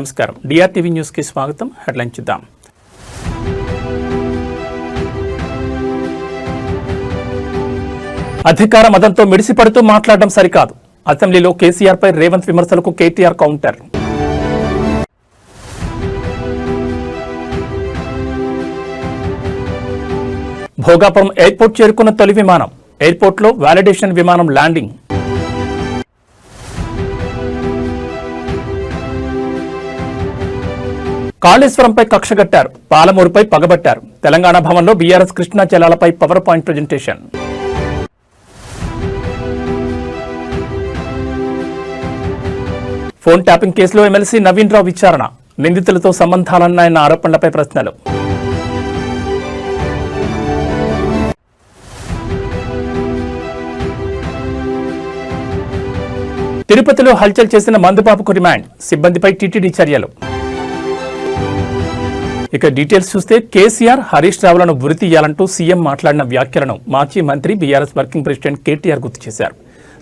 నమస్కారం. డిఆర్టీవీ న్యూస్ కి స్వాగతం. హెడ్లైన్ చూద్దాం. అధికార మదంతో మిడిసిపడుతూ మాట్లాడడం సరికాదు. అసెంబ్లీలో కేసీఆర్ పై రేవంత్ విమర్శలకు కేటీఆర్ కౌంటర్. భోగాపురం ఎయిర్పోర్ట్ చేరుకున్న తొలి విమానం. ఎయిర్పోర్ట్లో వాలిడేషన్ విమానం ల్యాండింగ్. కాళేశ్వరంపై కక్షగట్టారు. పాలమూరుపై పగబట్టారు. తెలంగాణ భవన్లో బీఆర్ఎస్ కృష్ణా జలాలపై power point presentation. Phone tapping కేసులో ఎమ్మెల్సీ నవీన్ రావు విచారణ. నిందితులతో సంబంధాలున్నాయన్న ఆరోపణలపై ప్రశ్నలు. తిరుపతిలో హల్చల్ చేసిన మందుబాబుకు రిమాండ్. సిబ్బందిపై టీటీడీ చర్యలు. ఇక డీటెయిల్స్ చూస్తే కేసీఆర్ హరీష్ రావులను ఉరితీయాలంటూ సీఎం మాట్లాడిన వ్యాఖ్యలను మాజీ మంత్రి బీఆర్ఎస్ వర్కింగ్ ప్రెసిడెంట్ కేటీఆర్ గుర్తు చేశారు.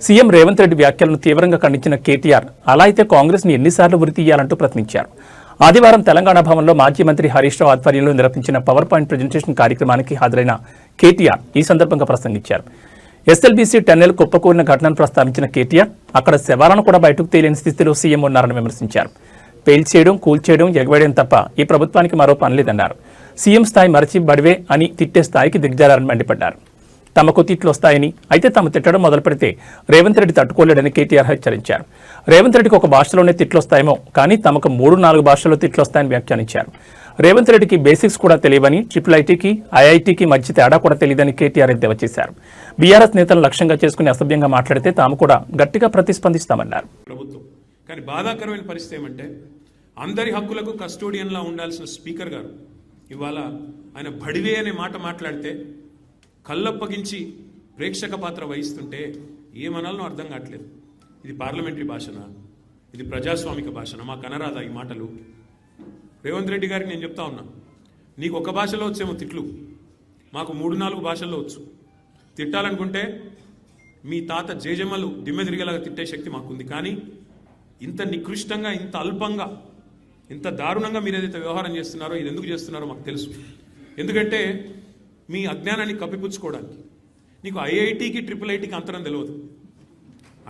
సీఎం రేవంత్ రెడ్డి వ్యాఖ్యలను తీవ్రంగా ఖండించిన కేటీఆర్ అలా అయితే కాంగ్రెస్ ని ఎన్నిసార్లు ఉరితీయాలంటూ ప్రశ్నించారు. ఆదివారం తెలంగాణ భవన్లో మాజీ మంత్రి హరీష్ రావు ఆధ్వర్యంలో నిర్వహించిన పవర్ పాయింట్ ప్రెజెంటేషన్ కార్యక్రమానికి హాజరైన కేటీఆర్ ఈ సందర్భంగా ప్రసంగించారు. ఎస్ఎల్బీసీ టన్నెల్ కుప్పకూలిన ఘటనను ప్రస్తావించిన కేటీఆర్ అక్కడ శవాలను కూడా బయటకు తేలిన స్థితిలో సీఎం ఉన్నారని విమర్శించారు. పేల్చేయడం, కూల్చేయడం, ఎగవేయడం తప్ప ఈ ప్రభుత్వానికి మరో పని లేదన్నారు. సీఎం స్థాయి మరచి బడివే అని తిట్టే స్థాయికి దిగజారని మండిపడ్డారు. తమకు తిట్లు వస్తాయని, అయితే తాము తిట్టడం మొదలు పెడితే రేవంత్ రెడ్డి తట్టుకోలేడని కేటీఆర్ హెచ్చరించారు. రేవంత్ రెడ్డికి ఒక భాషలోనే తిట్లు వస్తాయేమో, కానీ తమకు 3-4 భాషల్లో తిట్లు వస్తాయని వ్యాఖ్యానించారు. రేవంత్ రెడ్డికి బేసిక్స్ కూడా తెలియవని, ట్రిపుల్ ఐఐటీకి మధ్య తేడా కూడా తెలియదని కేటీఆర్ ఎద్దేవా చేశారు. బీఆర్ఎస్ నేతలను లక్ష్యంగా చేసుకుని అసభ్యంగా మాట్లాడితే తాము కూడా గట్టిగా ప్రతిస్పందిస్తామన్నారు. కానీ బాధాకరమైన పరిస్థితి ఏమంటే అందరి హక్కులకు కస్టోడియన్లా ఉండాల్సిన స్పీకర్ గారు ఇవాళ ఆయన బడివే అనే మాట మాట్లాడితే కళ్ళప్పగించి ప్రేక్షక పాత్ర వహిస్తుంటే ఏమనాలనో అర్థం కావట్లేదు. ఇది పార్లమెంటరీ భాషనా, ఇది ప్రజాస్వామిక భాషనా? మాకు అనరాదా ఈ మాటలు? రేవంత్ రెడ్డి గారికి నేను చెప్తా ఉన్నా, నీకు ఒక భాషలో వచ్చేమో తిట్లు, మాకు 3-4 భాషల్లో వచ్చు. తిట్టాలనుకుంటే మీ తాత జేజమ్మలు దిమ్మె తిరిగేలాగా తిట్టే శక్తి మాకుంది. కానీ ఇంత నికృష్టంగా, ఇంత అల్పంగా, ఇంత దారుణంగా మీరు ఏదైతే వ్యవహారం చేస్తున్నారో ఇది ఎందుకు చేస్తున్నారో మాకు తెలుసు. ఎందుకంటే మీ అజ్ఞానాన్ని కప్పిపుచ్చుకోవడానికి. నీకు ఐఐటీకి ట్రిపుల్ ఐటీకి అంతరం తెలియదు.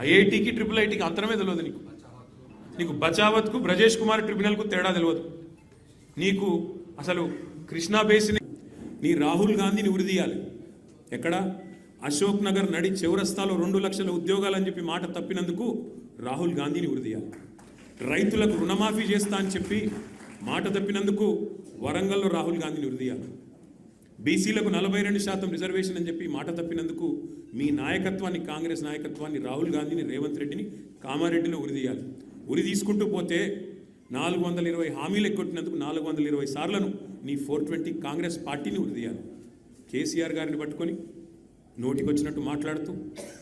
ఐఐటీకి ట్రిపుల్ ఐటీకి అంతరమే తెలియదు నీకు బచావత్కు బ్రజేష్ కుమార్ ట్రిబ్యునల్కు తేడా తెలియదు. నీకు అసలు కృష్ణా బేసిన్ నీ రాహుల్ గాంధీని ఉరిదీయాలి. ఎక్కడ? అశోక్ నగర్ నడి చౌరస్తాలో 2 లక్షల ఉద్యోగాలు అని చెప్పి మాట తప్పినందుకు రాహుల్ గాంధీని ఉరిదీయాలి. రైతులకు రుణమాఫీ చేస్తా అని చెప్పి మాట తప్పినందుకు వరంగల్లో రాహుల్ గాంధీని ఉరిదీయాలి. బీసీలకు 42% రిజర్వేషన్ అని చెప్పి మాట తప్పినందుకు మీ నాయకత్వాన్ని, కాంగ్రెస్ నాయకత్వాన్ని, రాహుల్ గాంధీని, రేవంత్ రెడ్డిని, కామారెడ్డిని ఉరిదీయాలి. ఉరి తీసుకుంటూ పోతే 420 హామీలు ఎక్కొట్టినందుకు 420 సార్లను నీ 420 కాంగ్రెస్ పార్టీని ఉరిదీయాలి. కేసీఆర్ గారిని పట్టుకొని నోటికొచ్చినట్టు మాట్లాడుతూ,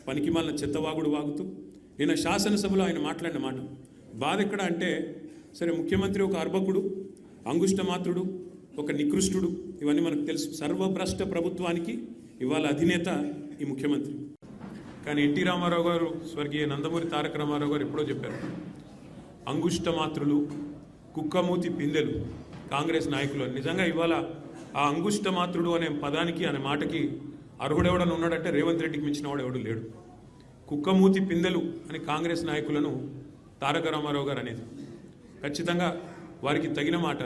పనికిమాలిన చెత్తవాగుడు వాగుతూ, నిన్న శాసనసభలో ఆయన మాట్లాడిన మాట బాధ ఎక్కడ అంటే, సరే ముఖ్యమంత్రి ఒక అర్భకుడు, అంగుష్టమాత్రుడు, ఒక నికృష్టుడు, ఇవన్నీ మనకు తెలుసు. సర్వభ్రష్ట ప్రభుత్వానికి ఇవాళ అధినేత ఈ ముఖ్యమంత్రి. కానీ ఎన్టీ రామారావు గారు, స్వర్గీయ నందమూరి తారక రామారావు గారు ఎప్పుడో చెప్పారు, అంగుష్టమాత్రులు, కుక్కమూతి పిందెలు కాంగ్రెస్ నాయకులు. నిజంగా ఇవాళ ఆ అంగుష్టమాత్రుడు అనే పదానికి, అనే మాటకి అర్హుడెవడని ఉన్నాడంటే రేవంత్ రెడ్డికి మించిన వాడు ఎవడు లేడు. కుక్కమూతి పిందెలు అని కాంగ్రెస్ నాయకులను తారక రామారావు గారు అనేది ఖచ్చితంగా వారికి తగిన మాట.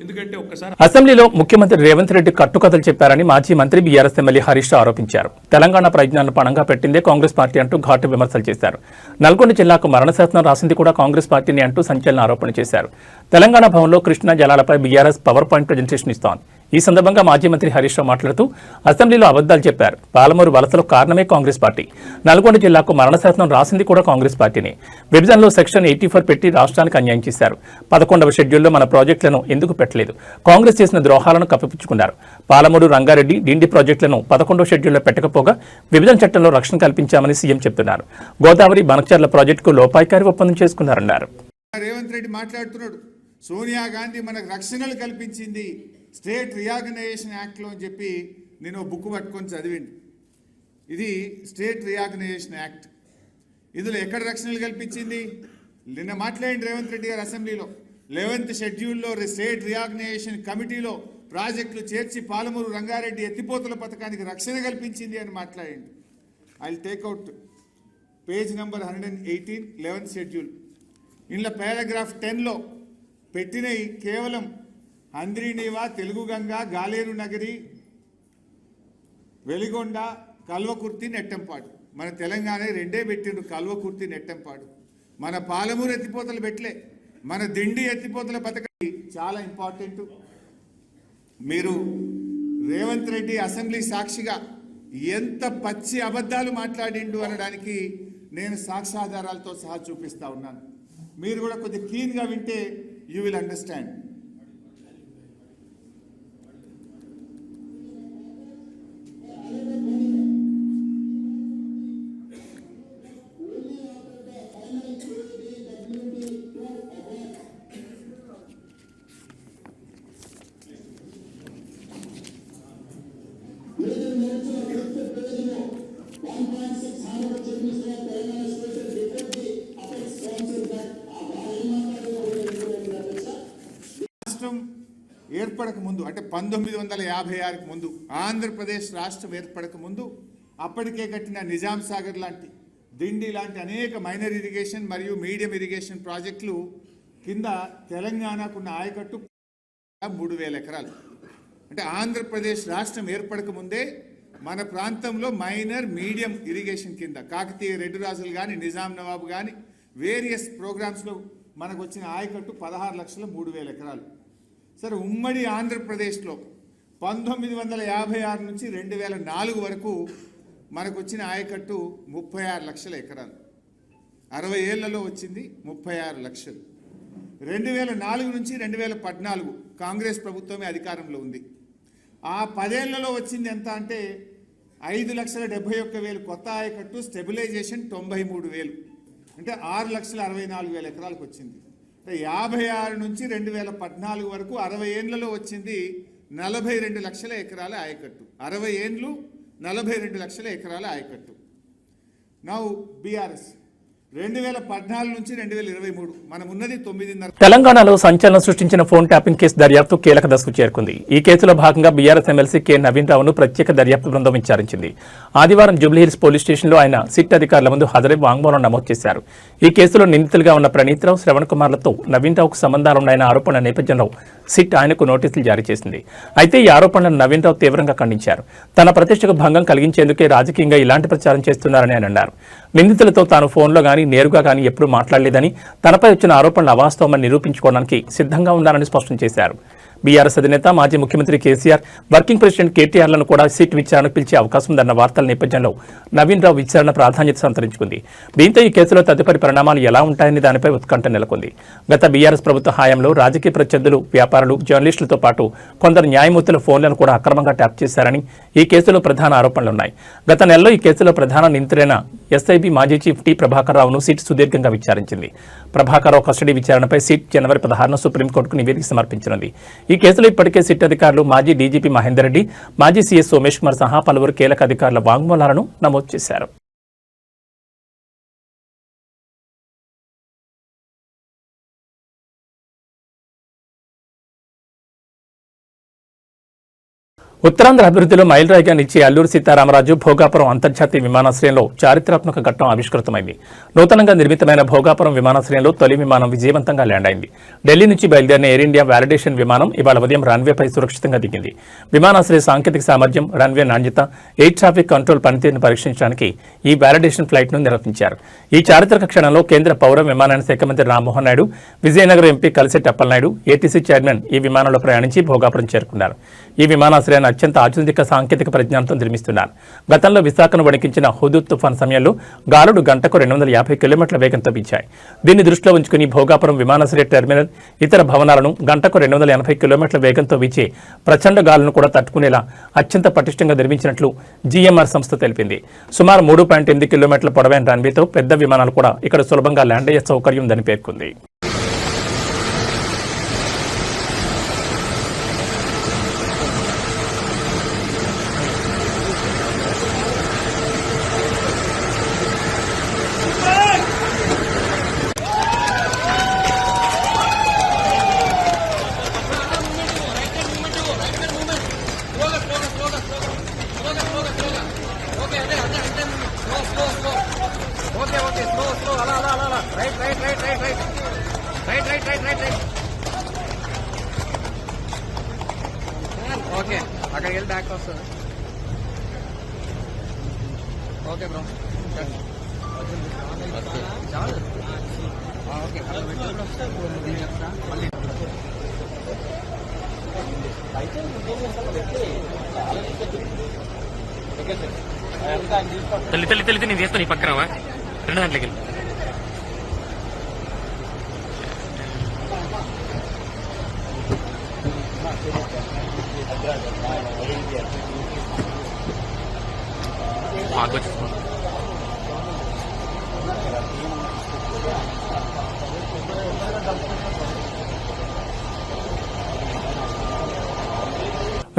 ఎందుకంటే ఒక్కసారి అసెంబ్లీలో ముఖ్యమంత్రి రేవంత్ రెడ్డి కట్టుకథలు చెప్పారని మాజీ మంత్రి బీఆర్ఎస్ ఎమ్మెల్యే హరీష్ రావు ఆరోపించారు. తెలంగాణ ప్రయోజనాలను పణంగా పెట్టిందే కాంగ్రెస్ పార్టీ అంటూ ఘాటు విమర్శలు చేశారు. నల్గొండ జిల్లాకు మరణశాసనం రాసింది కూడా కాంగ్రెస్ పార్టీని అంటూ సంచలన ఆరోపణ చేశారు. తెలంగాణ భవన్లో కృష్ణా జలాలపై బీఆర్ఎస్ పవర్ పాయింట్ ప్రెజెంటేషన్ ఇస్తోంది. ఈ సందర్భంగా మాజీ మంత్రి హరీష్ రావు మాట్లాడుతూ అసెంబ్లీలో అబద్దాలు చెప్పారు. పాలమూరు వలసలకు కారణమే కాంగ్రెస్ పార్టీ. నల్గొండ జిల్లాకు మరణశాసనం రాసింది కూడా కాంగ్రెస్ పార్టీని. విభజనలో సెక్షన్ 84 పెట్టి రాష్ట్రానికి అన్యాయం చేశారు. 11వ షెడ్యూల్లో మన ప్రాజెక్టులను ఎందుకు పెట్టలేదు? కాంగ్రెస్ చేసిన ద్రోహాలను కప్పిపుచ్చుకున్నారు. పాలమూరు, రంగారెడ్డి, డిండి ప్రాజెక్టులను 11వ షెడ్యూల్లో పెట్టకపోగా విభజన చట్టంలో రక్షణ కల్పించామని సీఎం చెప్తున్నారు. గోదావరి, బనకచర్ల ప్రాజెక్టుకు లోపాయికారి ఒప్పందం చేసుకున్నారన్నారు. రేవంత్ రెడ్డి మాట్లాడుతున్నాడు, సోనియా గాంధీ మనకు రక్షణలు కల్పించింది స్టేట్ రీఆర్గనైజేషన్ యాక్ట్లో అని చెప్పి నేను బుక్ పట్టుకొని చదివింది. ఇది స్టేట్ రీఆర్గనైజేషన్ యాక్ట్. ఇందులో ఎక్కడ రక్షణలు కల్పించింది? నిన్న మాట్లాడింది రేవంత్ రెడ్డి గారు అసెంబ్లీలో. 11th షెడ్యూల్లో స్టేట్ రియాగ్నైజేషన్ కమిటీలో ప్రాజెక్టులు చేర్చి పాలమూరు రంగారెడ్డి ఎత్తిపోతల పథకానికి రక్షణ కల్పించింది అని మాట్లాడింది. I take out page number 118 11th schedule. ఇందులో పారాగ్రాఫ్ 10లో పెట్టినవి కేవలం హంద్రీనీవా, తెలుగు గంగా, గాలేరు నగరి, వెలిగొండ, కల్వకుర్తి, నెట్టంపాడు. మన తెలంగాణ రెండే పెట్టిండ్రు, కల్వకుర్తి, నెట్టంపాడు. మన పాలమూరు ఎత్తిపోతలు పెట్టలే. మన దిండి ఎత్తిపోతల పథకం చాలా ఇంపార్టెంట్. మీరు రేవంత్ రెడ్డి అసెంబ్లీ సాక్షిగా ఎంత పచ్చి అబద్ధాలు మాట్లాడిండు అనడానికి నేను సాక్ష్యాధారాలతో సహా చూపిస్తా ఉన్నాను. మీరు కూడా కొద్దిగా క్లీన్గా వింటే యూ విల్ అండర్స్టాండ్. రాష్ట్రం ఏర్పడక ముందు అంటే 1956కి ముందు, ఆంధ్రప్రదేశ్ రాష్ట్రం ఏర్పడక ముందు అప్పటికే కట్టిన నిజాం సాగర్ లాంటి, దిండి లాంటి అనేక మైనర్ ఇరిగేషన్ మరియు మీడియం ఇరిగేషన్ ప్రాజెక్టులు కింద తెలంగాణకున్న ఆయకట్టు 3,000 ఎకరాలు. అంటే ఆంధ్రప్రదేశ్ రాష్ట్రం ఏర్పడక ముందే మన ప్రాంతంలో మైనర్ మీడియం ఇరిగేషన్ కింద కాకతీయ రెడ్డి రాజులు కానీ, నిజాం నవాబు కానీ వేరియస్ ప్రోగ్రామ్స్లో మనకు వచ్చిన ఆయకట్టు 16,03,000 ఎకరాలు. సరే, ఉమ్మడి ఆంధ్రప్రదేశ్లో 1956 నుంచి 2004 వరకు మనకు వచ్చిన ఆయకట్టు 36 లక్షల ఎకరాలు. 60 ఏళ్లలో వచ్చింది 36 లక్షలు. 2004 నుంచి 2014 కాంగ్రెస్ ప్రభుత్వమే అధికారంలో ఉంది. ఆ 10 ఏళ్లలో వచ్చింది ఎంత అంటే 5,71,000 కొత్త ఆయకట్టు, స్టెబిలైజేషన్ 93,000, అంటే 6,64,000 ఎకరాలకు వచ్చింది. అంటే 56 నుంచి 2014 వరకు 60 ఏళ్లలో వచ్చింది 42 లక్షల ఎకరాల ఆయకట్టు. 60 ఏండ్లు 42 లక్షల ఎకరాల ఆయకట్టు. నౌ బీఆర్ఎస్ 2014 నుంచి 2023 మనం ఉన్నది 9.5. తెలంగాణలో సంచలనం సృష్టించిన ఫోన్ ట్యాపింగ్ కేసు దర్యాప్తు కీలక దశకు చేరుకుంది. ఈ కేసులో భాగంగా బీఆర్ఎస్ ఎమ్మెల్సీ కె నవీన్ రావును ప్రత్యేక దర్యాప్తు బృందం విచారించింది. ఆదివారం జూబ్లీహిల్స్ పోలీస్ స్టేషన్లో ఆయన సిట్ అధికారుల ముందు హాజరై వాంగ్మూలం నమోదు చేశారు. ఈ కేసులో నిందితులుగా ఉన్న ప్రణీత్ రావు, శ్రవణ్ కుమార్లతో నవీన్ రావుకు సంబంధాలున్నాయన్న ఆరోపణల నేపథ్యంలో సిట్ ఆయనకు నోటీసులు జారీ చేసింది. అయితే ఈ ఆరోపణలను నవీన్ రావు తీవ్రంగా ఖండించారు. తన ప్రతిష్టకు భంగం కలిగించేందుకే రాజకీయంగా ఇలాంటి ప్రచారం చేస్తున్నారని ఆయన అన్నారు. నిందితులతో తాను ఫోన్లో గానీ నేరుగా గానీ ఎప్పుడూ మాట్లాడలేదని, తనపై వచ్చిన ఆరోపణలు అవాస్తవమని నిరూపించుకోవడానికి సిద్ధంగా ఉన్నారని స్పష్టం చేశారు. బీఆర్ఎస్ అధినేత మాజీ ముఖ్యమంత్రి కేసీఆర్, వర్కింగ్ ప్రెసిడెంట్ కేటీఆర్లను కూడా సిట్ విచారణకు పిలిచే అవకాశం ఉందన్న వార్తల నేపథ్యంలో నవీన్ రావు విచారణ ప్రాధాన్యత సంతరించుకుంది. దీంతో ఈ కేసులో తదుపరి పరిణామాలు ఎలా ఉంటాయని దానిపై ఉత్కంఠ నెలకొంది. గత బీఆర్ఎస్ ప్రభుత్వ హయాంలో రాజకీయ ప్రత్యర్థులు, వ్యాపారులు, జర్నలిస్టులతో పాటు కొందరు న్యాయమూర్తుల ఫోన్లను కూడా అక్రమంగా ట్యాప్ చేశారని ఈ కేసులో ప్రధాన ఆరోపణలున్నాయి. గత నెలలో ఈ కేసులో ప్రధాన నిందితులైన ఎస్ఐబి మాజీ చీఫ్ టి ప్రభాకర్ రావును సిట్ సుదీర్ఘంగా విచారించింది. ప్రభాకర్ రావు కస్టడీ విచారణపై సిట్ జనవరి 16న సుప్రీంకోర్టుకు నివేదిక సమర్పించనుంది. ఈ కేసులో ఇప్పటికే సిట్ అధికారులు మాజీ డీజీపీ మహేందర్ రెడ్డి, మాజీ సీఎస్ సోమేష్ కుమార్ సహా పలువురు కీలక అధికారుల వాంగ్మూలాలను నమోదు చేశారు. ఉత్తరాంధ్ర అభివృద్ధిలో మైలురాయిగా నిలిచే అల్లూరు సీతారామరాజు భోగాపురం అంతర్జాతీయ విమానాశ్రయంలో చారిత్రాత్మక ఘట్టం ఆవిష్కృతమైంది. నూతనంగా నిర్మితమైన భోగాపురం విమానాశ్రయంలో తొలి విమానం విజయవంతంగా ల్యాండ్ అయింది. ఢిల్లీ నుంచి బయలుదేరిన ఎయిర్ ఇండియా వ్యాలిడేషన్ విమానం ఇవాళ ఉదయం రన్వేపై సురక్షితంగా దిగింది. విమానాశ్రయ సాంకేతిక సామర్థ్యం, రన్వే నాణ్యత, ఎయిర్ ట్రాఫిక్ కంట్రోల్ పనితీరును పరీక్షించడానికి ఈ వ్యాలిడేషన్ ఫ్లైట్ను నిర్వహించారు. ఈ చారిత్రక క్షణంలో కేంద్ర పౌర విమానయాన శాఖ మంత్రి Rammohan Naidu, Vizianagaram MP Kalisetti Appalanaidu, ATC chairman ఈ విమానంలో ప్రయాణించి భోగాపురం చేరుకున్నారు. ఈ విమానాశ్రయాన్ని అత్యంత ఆధునిక సాంకేతిక పరిజ్ఞానంతో నిర్మిస్తున్నారు. గతంలో విశాఖను వణికించిన హుదూద్ తుఫాన్ సమయంలో గాలులు గంటకు 250 కిలోమీటర్ల వేగంతో వీచాయి. దీన్ని దృష్టిలో ఉంచుకుని భోగాపురం విమానాశ్రయ టెర్మినల్, ఇతర భవనాలను గంటకు 280 కిలోమీటర్ల వేగంతో వీచే ప్రచండ గాలులను కూడా తట్టుకునేలా అత్యంత పటిష్టంగా నిర్మించినట్లు జీఎంఆర్ సంస్థ తెలిపింది. సుమారు 3.8 కిలోమీటర్ల పొడవైన రన్వేతో పెద్ద విమానాలు కూడా ఇక్కడ సులభంగా ల్యాండ్ అయ్యే సౌకర్యం ఉందని పేర్కొంది. ఓకే అక్కడికి వెళ్ళి బ్యాక్ వస్తుంది. ఓకే బ్రో చాలు. ఓకే మళ్ళీ తల్లి నేను చేస్తాను ఈ పక్కన 2 గంటలకి వెళ్ళి.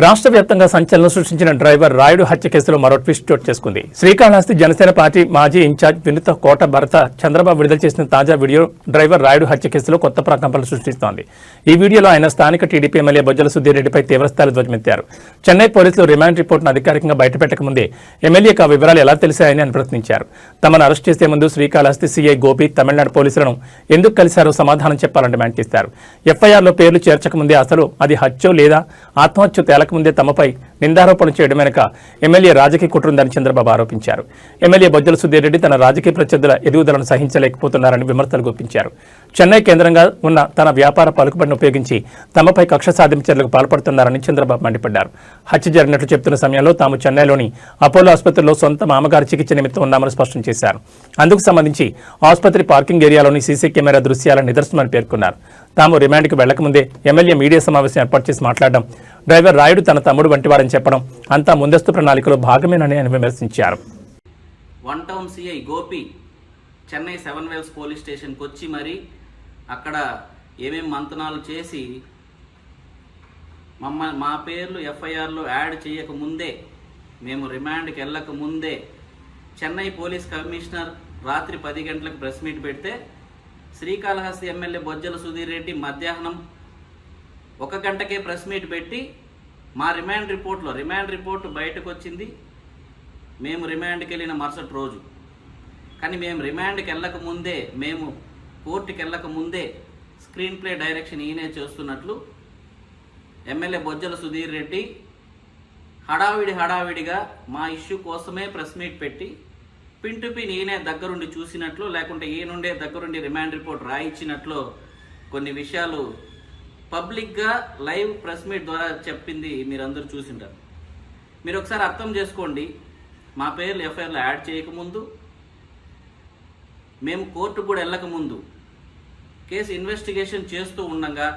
రాష్ట్ర వ్యాప్తంగా సంచలనం సృష్టించిన డ్రైవర్ రాయుడు హత్య కేసులో మరో ట్విస్ట్ చోటు చేసుకుంది. శ్రీకాళహస్తి జనసేన పార్టీ మాజీ ఇన్ఛార్జ్ వినుత కోట భరత చంద్రబాబు విడుదల చేసిన తాజా వీడియో డ్రైవర్ రాయుడు హత్య కేసులో కొత్త ప్రకంపనలు సృష్టిస్తోంది. ఈ వీడియోలో ఆయన స్థానిక టీడీపీ ఎమ్మెల్యే బొజ్జల సుధీర్ రెడ్డిపై తీవ్రస్థాయిలో ధ్వజమెత్తారు. చెన్నై పోలీసులు రిమాండ్ రిపోర్టును అధికారికంగా బయటపెట్టక ముందే ఎమ్మెల్యేకు ఆ వివరాలు ఎలా తెలిసాయని ఆయన ప్రశ్నించారు. తమను అరెస్ట్ చేసే ముందు శ్రీకాళహస్తి సీఐ గోపి తమిళనాడు పోలీసులను ఎందుకు కలిశారో సమాధానం చెప్పాలని డిమాండ్ చేశారు. ఎఫ్ఐఆర్లో పేర్లు చేర్చకముందే అసలు అది హత్యో లేదా ఆత్మహత్య తేలకముందే తమపై నిందారోపణలు చేయడం వెనుక ఎమ్మెల్యే రాజకీయ కుట్ర ఉందని చంద్రబాబు ఆరోపించారు. ఎమ్మెల్యే బొజ్జల సుధీర్ రెడ్డి తన రాజకీయ ప్రత్యర్థుల ఎదుగుదలను సహించలేకపోతున్నారని విమర్శలు గుప్పించారు. చెన్నై కేంద్రంగా ఉన్న తన వ్యాపార పలుకుబడిని ఉపయోగించి తమపై కక్ష సాధింపు చర్యలకు పాల్పడుతున్నారని చంద్రబాబు మండిపడ్డారు. హత్య జరిగినట్లు చెప్తున్న సమయంలో తాము చెన్నైలోని అపోలో ఆసుపత్రిలో సొంత మామగారి చికిత్స నిమిత్తం ఉన్నామని స్పష్టం చేశారు. అందుకు సంబంధించి ఆసుపత్రి పార్కింగ్ ఏరియాలోని సీసీ కెమెరా దృశ్యాల నిదర్శనమని పేర్కొన్నారు. తాము రిమాండ్కి వెళ్లకముందే ఎమ్మెల్యే మీడియా సమావేశం ఏర్పాటు చేసి మాట్లాడడం, డ్రైవర్ రాయుడు తన తమ్ముడు వంటివారని చెప్పడం అంతా ముందస్తు ప్రణాళికలో భాగమేనని ఆయన విమర్శించారు. One town CI Gopi Chennai 7 వేల్స్ పోలీస్ స్టేషన్కి వచ్చి మరి అక్కడ ఏమేం మంతనాలు చేసి మా పేర్లు ఎఫ్ఐఆర్లో యాడ్ చేయకముందే, మేము రిమాండ్కి వెళ్ళక ముందే చెన్నై పోలీస్ కమిషనర్ రాత్రి 10 గంటలకు ప్రెస్ మీట్ పెడితే శ్రీకాళహస్తి ఎమ్మెల్యే బొజ్జల సుధీర్ రెడ్డి మధ్యాహ్నం 1 గంటకే ప్రెస్ మీట్ పెట్టి మా రిమాండ్ రిపోర్టు బయటకు వచ్చింది మేము రిమాండ్కి వెళ్ళిన మరుసటి రోజు. కానీ మేము రిమాండ్కి వెళ్ళక ముందే, మేము కోర్టుకి వెళ్ళక ముందే స్క్రీన్ ప్లే డైరెక్షన్ ఈయనే చేస్తున్నట్లు ఎమ్మెల్యే బొజ్జల సుధీర్ రెడ్డి హడావిడిగా మా ఇష్యూ కోసమే ప్రెస్ మీట్ పెట్టి పిన్ టు పిన్ ఈయనే దగ్గరుండి చూసినట్లు, లేకుంటే ఈయనుండే దగ్గరుండి రిమాండ్ రిపోర్ట్ రాయించినట్లు కొన్ని విషయాలు పబ్లిక్గా లైవ్ ప్రెస్ మీట్ ద్వారా చెప్పింది మీరందరూ చూసింటారు. మీరు ఒకసారి అర్థం చేసుకోండి. మా పేర్లు ఎఫ్ఐఆర్లో యాడ్ చేయకముందు, మేము కోర్టుకు కూడా వెళ్ళకముందు కేసు ఇన్వెస్టిగేషన్ చేస్తూ ఉండగా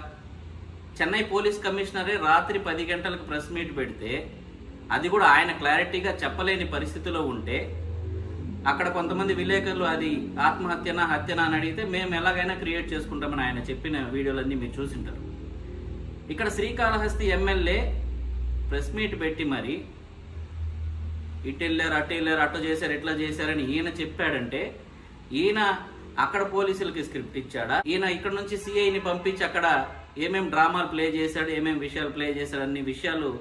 చెన్నై పోలీస్ కమిషనరే రాత్రి 10 గంటలకు ప్రెస్ మీట్ పెడితే అది కూడా ఆయన క్లారిటీగా చెప్పలేని పరిస్థితిలో ఉంటే అక్కడ కొంతమంది విలేకరులు అది ఆత్మహత్యనా హత్యనా అని అడిగితే మేము ఎలాగైనా క్రియేట్ చేసుకుంటామని ఆయన చెప్పిన వీడియోలన్నీ మీరు చూసింటారు. ఇక్కడ శ్రీకాళహస్తి ఎమ్మెల్యే ప్రెస్ మీట్ పెట్టి మరి ఇటు వెళ్ళారు అటు వెళ్ళారు అటు చేశారు ఇట్లా చేశారని ఈయన చెప్పాడంటే ఈయన అక్కడ పోలీసులకి స్క్రిప్ట్ ఇచ్చాడా? ఈయన ఇక్కడ నుంచి సిఐని పంపించి అక్కడ ఏమేం డ్రామాలు ప్లే చేశాడు, ఏమేం విషయాలు ప్లే చేశాడు అన్ని విషయాలు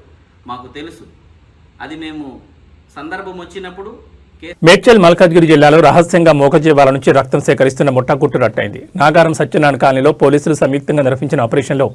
మాకు తెలుసు. అది మేము సందర్భం వచ్చినప్పుడు మేడ్చల్ మల్కాజ్గిరి జిల్లాలో రహస్యంగా మూగజీవాల నుంచి రక్తం సేకరిస్తున్న ముఠా గుట్టు రట్టయింది. నాగారం సత్యనారాయణ కాలనీలో పోలీసులు సంయుక్తంగా నిర్వహించిన ఆపరేషన్లో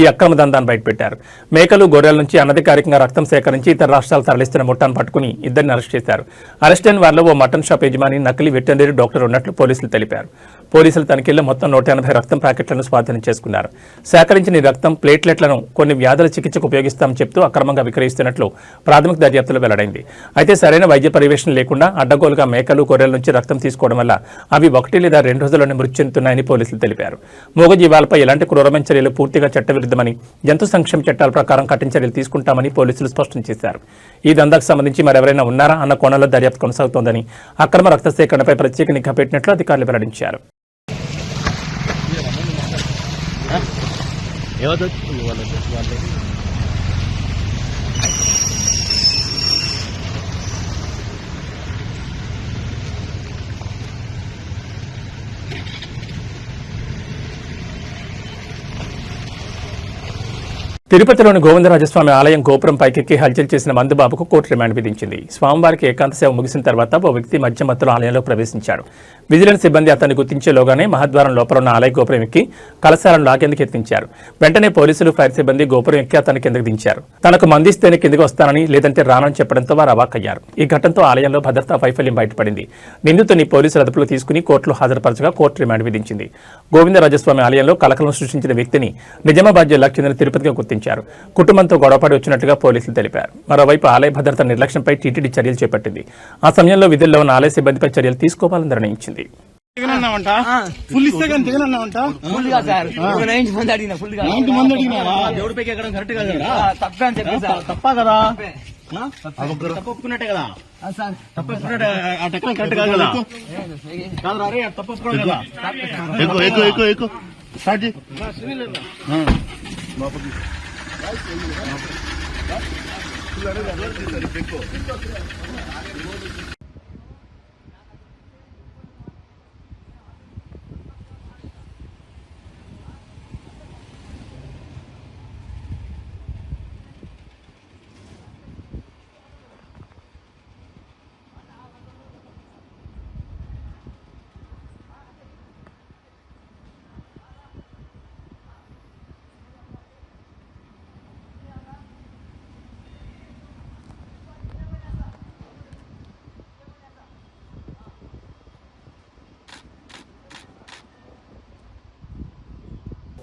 ఈ అక్రమ దందాన్ని బయటపెట్టారు. మేకలు గొర్రెల నుంచి అనధికారికంగా రక్తం సేకరించి ఇతర రాష్ట్రాలు తరలిస్తున్న ముఠాను పట్టుకుని 2 అరెస్ట్ చేశారు. అరెస్ట్ అయిన వారిలో ఓ మటన్ షాప్ యజమాని, నకిలీ వెటర్నరీ డాక్టర్ ఉన్నట్లు పోలీసులు తెలిపారు. పోలీసుల తనిఖీల్లో మొత్తం 180 రక్తం ప్యాకెట్లను స్వాధీనం చేసుకున్నారు. సేకరించిన ఈ రక్తం ప్లేట్లెట్లను కొన్ని వ్యాధుల చికిత్సకు ఉపయోగిస్తామని చెప్తూ అక్రమంగా విక్రయిస్తున్నట్లు ప్రాథమిక దర్యాప్తులో వెల్లడైంది. అయితే సరైన వైద్య పర్యవేక్షణ లేకుండా అడ్డగోలుగా మేకలు గొర్రెల నుంచి రక్తం తీసుకోవడం వల్ల అవి 1 లేదా 2 రోజుల్లోనే మృతి చెందుతున్నాయని పోలీసులు తెలిపారు. మూగజీవాలపై ఎలాంటి క్రూరమైన చర్యలు పూర్తిగా చట్టవిరుద్ధమని, జంతు సంక్షేమ చట్టాల ప్రకారం కఠిన చర్యలు తీసుకుంటామని పోలీసులు స్పష్టం చేశారు. ఈ దందాకు సంబంధించి మరెవరైనా ఉన్నారా అన్న కోణంలో దర్యాప్తు కొనసాగుతోందని, అక్రమ రక్త సేకరణపై ప్రత్యేక నిఘా పెట్టినట్లు అధికారులు వెల్లడించారు. తిరుపతిలోని గోవిందరాజస్వామి ఆలయం గోపురం పైకెక్కి హల్చల్ చేసిన మందుబాబుకు కోర్టు రిమాండ్ విధించింది. స్వామివారికి ఏకాంత సేవ ముగిసిన తర్వాత ఓ వ్యక్తి మధ్య మత్తులో ఆలయంలో ప్రవేశించాడు. విజిలెన్స్ సిబ్బంది అతన్ని గుర్తించేలోగానే మహద్వారం లోపల ఉన్న ఆలయ గోపురం ఎక్కి కలశాలను లాగేందుకు యత్నించారు. వెంటనే పోలీసులు, ఫైర్ సిబ్బంది గోపురం ఎక్కి అతన్ని కిందకు దించారు. తనకు మందిస్తేనే కిందకు వస్తానని, లేదంటే రానని చెప్పడంతో వారు అవాక్కయ్యారు. ఈ ఘటనతో ఆలయంలో భద్రతా వైఫల్యం బయటపడింది. నిందితుని పోలీసులు అదుపులో తీసుకుని కోర్టులో హాజరుపరచగా కోర్టు రిమాండ్ విధించింది. గోవిందరాజస్వామి ఆలయంలో కలకలం సృష్టించిన వ్యక్తిని నిజామాబాద్ జిల్లాకు చెందిన తిరుపతిగా గుర్తించారు. కుటుంబంతో గొడవపడి వచ్చినట్టుగా పోలీసులు తెలిపారు. మరోవైపు ఆలయ భద్రత నిర్లక్ష్యంపై టీటీడీ చర్యలు చేపట్టింది. ఆ సమయంలో విధుల్లో ఉన్న ఆలయ సిబ్బందిపై చర్యలు తీసుకోవాలని నిర్ణయించింది. ఫుల్ ఇస్తే కానీ తెగనన్నావంట. ఫుల్ గా సార్ 90 మంది అడిగినా ఫుల్ గా 90 మంది అడిగినావా? దేవుడి పైకి ఎక్కడం కరెక్ట్ కాదు కదా. తప్పే అని చెప్పి సార్. తప్పా కదా? తప్పు ఒప్పుకున్నట్టే కదా? సార్ తప్పు ఒప్పుకున్నట్టే ఆ టెక్నం కరెక్ట్ కాదు కదా? కాదు రా రే, తప్పు ఒప్పుకోవాలి కదా? ఎక్కువ స్టార్ట్ చేయి.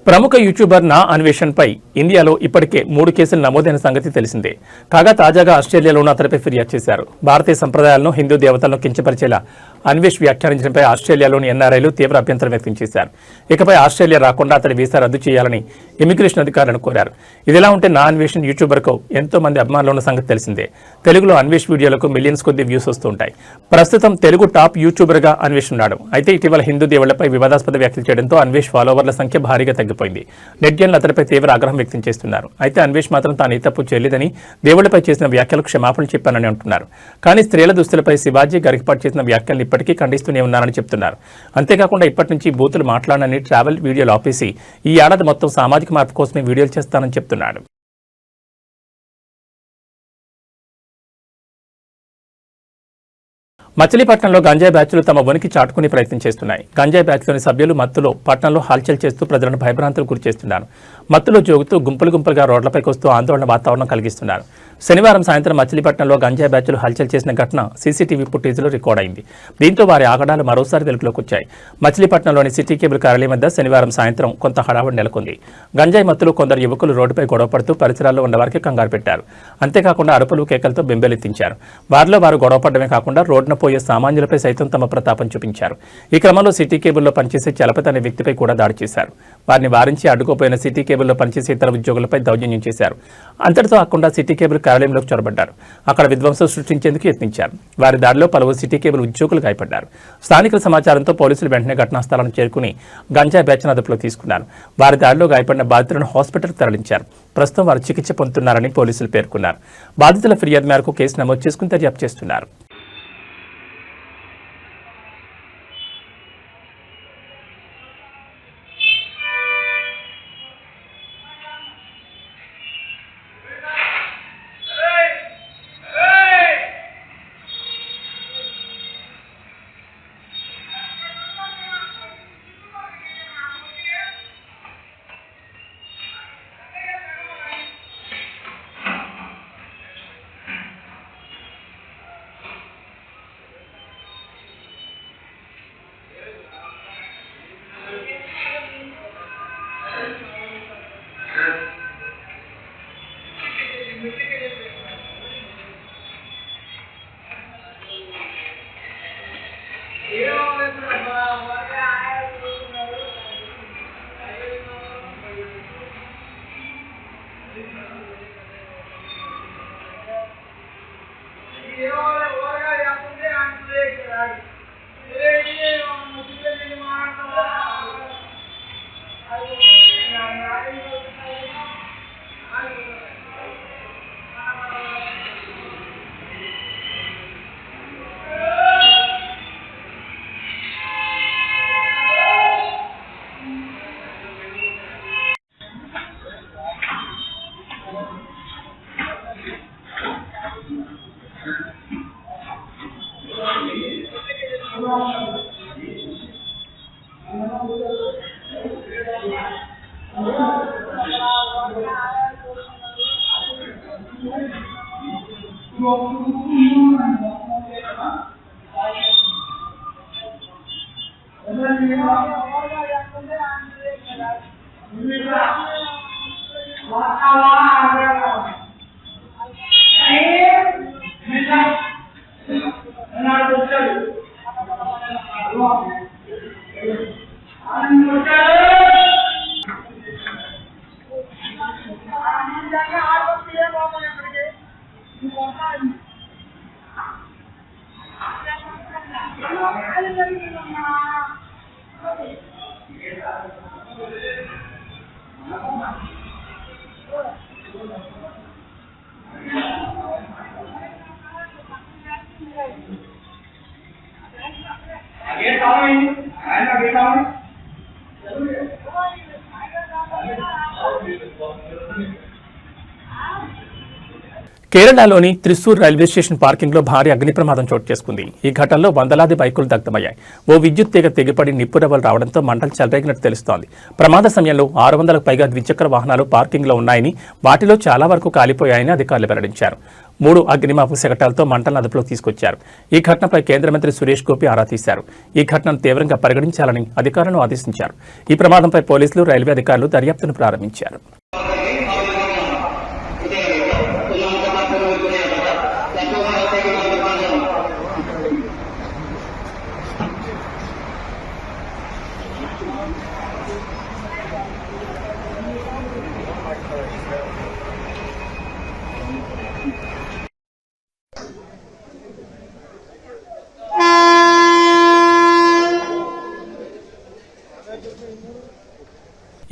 ప్రముఖ యూట్యూబర్ నా అన్వేషణపై ఇండియాలో ఇప్పటికే 3 కేసులు నమోదైన సంగతి తెలిసిందే. కాగా తాజాగా ఆస్ట్రేలియాలోనూ అతడిపై ఫిర్యాదు చేశారు. భారతీయ సంప్రదాయాలను, హిందూ దేవతలను కించపరిచేలా అన్వేష్ వ్యాఖ్యానించడంపై ఆస్ట్రేలియాలోని ఎన్ఆర్ఐలు తీవ్ర అభ్యంతరం వ్యక్తం చేశారు. ఇకపై ఆస్ట్రేలియా రాకుండా అతడి వీసా రద్దు చేయాలని ఇమిగ్రేషన్ అధికారులను కోరారు. ఇదిలా ఉంటే నా అన్వేషణ్ యూట్యూబర్కు ఎంతో మంది అభిమానులు ఉన్న సంగతి తెలిసిందే. తెలుగులో అన్వేష్ వీడియోలకు మిలియన్స్ కొద్ది వ్యూస్ వస్తుంటాయి. ప్రస్తుతం తెలుగు టాప్ యూట్యూబర్గా అన్వేష్ ఉన్నాడు. అయితే ఇటీవల హిందూ దేవుళ్లపై వివాదాస్పద వ్యాఖ్యలు చేయడంతో అన్వేష్ ఫాలోవర్ల సంఖ్య భారీగా తగ్గిపోయింది. నెట్జన్లు అతడిపై తీవ్ర ఆగ్రహం వ్యక్తం చేస్తున్నారు. అయితే అన్వేష్ మాత్రం తాను ఏ తప్పు చేయలేదని, దేవుళ్లపై చేసిన వ్యాఖ్యలకు క్షమాపణలు చెప్పానని అంటున్నారు. కానీ స్త్రీల దుస్తులపై శివాజీ గరికపాటు చేసిన వ్యాఖ్యలను ఇప్పటికీ ఖండిస్తూనే ఉన్నారని చెప్తున్నారు. అంతేకాకుండా ఇప్పటి నుంచి బూతులు మాట్లాడనని, ట్రావెల్ వీడియోలు ఆపేసి ఈ ఏడాది మొత్తం సామాజిక మార్పు కోసమే వీడియోలు చేస్తానని చెప్తున్నాడు. మచిలీపట్నంలో గంజాయి బ్యాచ్లు తమ ఉనికి చాటుకునే ప్రయత్నం చేస్తున్నాయి. గంజాయి బ్యాచ్లోని సభ్యులు మత్తులో పట్టణంలో హల్చల్ చేస్తూ ప్రజలను భయభ్రాంతులకు గురి చేస్తున్నారు. మత్తులో జోగుతూ గుంపులుగా రోడ్లపైకి వస్తూ ఆందోళన వాతావరణం కలిగిస్తున్నారు. శనివారం సాయంత్రం మచిలీపట్నంలో గంజాయి బ్యాచ్లు హల్చల్ చేసిన ఘటన సీసీటీవీ ఫుటేజ్లో రికార్డ్ అయింది. దీంతో వారి ఆగడాలు మరోసారి వెలుగులోకి వచ్చాయి. మచిలీపట్నంలోని సిటీ కేబుల్ కార్యాలయం వద్ద శనివారం సాయంత్రం కొంత హడావుడి నెలకొంది. గంజాయి మత్తులో కొందరు యువకులు రోడ్డుపై గొడవపడుతూ పరిసరాల్లో ఉన్న వారికి కంగారు పెట్టారు. అంతేకాకుండా అరుపులు కేకలతో బెంబేలెత్తించారు. వారిలో వారు గొడవపడమే కాకుండా రోడ్డున పోయే సామాన్యులపై సైతం తమ ప్రతాపం చూపించారు. ఈ క్రమంలో సిటీ కేబుల్లో పనిచేసే చలపతి అనే వ్యక్తిపై కూడా దాడి చేశారు. వారిని వారించి అడ్డుకోపోయిన సిటీ కేబుల్లో పనిచేసే ఇతర ఉద్యోగులపై దౌర్జన్యం చేశారు. అంతటితో కాకుండా సిటీ కేబుల్ కార్యాలయంలోకి చొరబడ్డారు. అక్కడ విధ్వంసం సృష్టించేందుకు యత్నించారు. వారి దాడిలో పలువురు సిటీ కేబుల్ ఉద్యోగులు గాయపడ్డారు. స్థానికుల సమాచారంతో పోలీసులు వెంటనే ఘటనా స్థలానికి చేరుకుని గంజాయి బ్యాచ్ను అదుపులో తీసుకున్నారు. వారి దాడిలో గాయపడిన బాధితులను హాస్పిటల్కి తరలించారు. ప్రస్తుతం వారు చికిత్స పొందుతున్నారని పోలీసులు పేర్కొన్నారు. బాధితుల ఫిర్యాదు మేరకు కేసు నమోదు చేసుకుని దర్యాప్తు చేస్తున్నారు. కేరళలోని త్రిశూర్ రైల్వే స్టేషన్ పార్కింగ్లో భారీ అగ్ని ప్రమాదం చోటు చేసుకుంది. ఈ ఘటనలో వందలాది బైకులు దగ్ధమయ్యాయి. ఓ విద్యుత్ తీగ తెగిపడి నిప్పురవ్వలు రావడంతో మంటలు చెలరేగినట్టు తెలుస్తోంది. ప్రమాద సమయంలో 600లకు పైగా ద్విచక్ర వాహనాలు పార్కింగ్లో ఉన్నాయని, వాటిలో చాలా వరకు కాలిపోయాయని అధికారులు వెల్లడించారు. 3 అగ్నిమాపక శకటాలతో మంటలను అదుపులోకి తీసుకొచ్చారు. ఈ ఘటనపై కేంద్ర మంత్రి సురేష్ గోపి ఆరా తీశారు. ఈ ఘటనను తీవ్రంగా పరిగణించాలని అధికారులను ఆదేశించారు. ఈ ప్రమాదంపై పోలీసులు, రైల్వే అధికారులు దర్యాప్తును ప్రారంభించారు.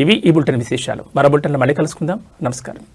ఇవి ఈ బులెటిన్ విశేషాలు. మరో బులెటిన్లో మళ్ళీ కలుసుకుందాం. నమస్కారం.